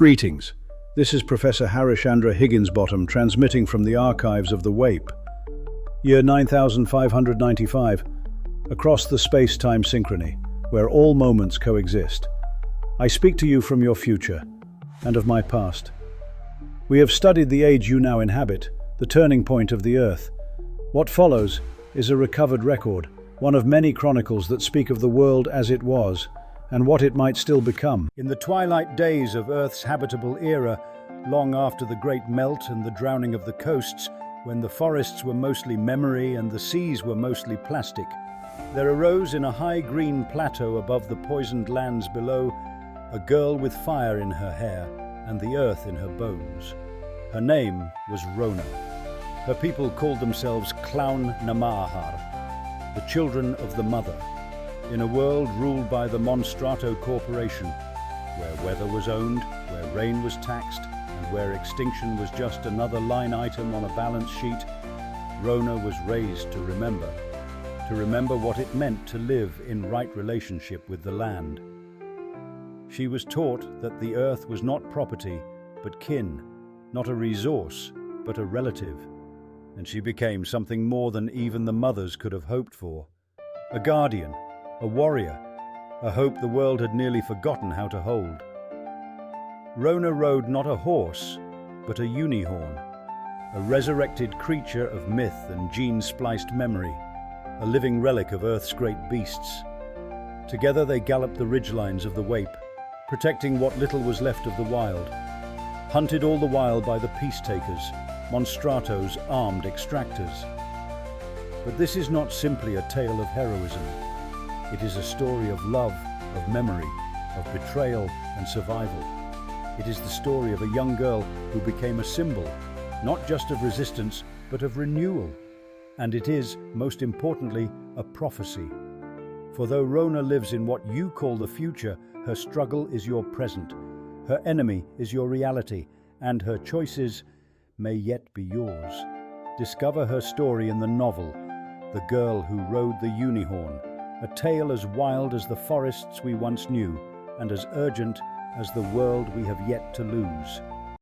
Greetings. This is Professor Harishandra Higginsbottom transmitting from the archives of the WAPE, year 9595, across the space-time synchrony, where all moments coexist. I speak to you from your future and of my past. We have studied the age you now inhabit, the turning point of the Earth. What follows is a recovered record, one of many chronicles that speak of the world as it was and what it might still become. In the twilight days of Earth's habitable era, long after the great melt and the drowning of the coasts, when the forests were mostly memory and the seas were mostly plastic, there arose in a high green plateau above the poisoned lands below a girl with fire in her hair and the earth in her bones. Her name was Ròna. Her people called themselves Clown Namahar, the children of the mother, in a world ruled by the Monstrato Corporation, where weather was owned, where rain was taxed, and where extinction was just another line item on a balance sheet. Ròna was raised to remember what it meant to live in right relationship with the land. She was taught that the earth was not property, but kin, not a resource, but a relative. And she became something more than even the mothers could have hoped for. A guardian, a warrior, a hope the world had nearly forgotten how to hold. Ròna rode not a horse, but a Unihorn, a resurrected creature of myth and gene-spliced memory, a living relic of Earth's great beasts. Together they galloped the ridgelines of the WAPE, protecting what little was left of the wild, hunted all the while by the peacetakers, Monstrato's armed extractors. But this is not simply a tale of heroism. It is a story of love, of memory, of betrayal and survival. It is the story of a young girl who became a symbol, not just of resistance, but of renewal. And it is, most importantly, a prophecy. For though Ròna lives in what you call the future, her struggle is your present, her enemy is your reality, and her choices may yet be yours. Discover her story in the novel, The Girl Who Rode the Unihorn, a tale as wild as the forests we once knew, and as urgent as the world we have yet to lose.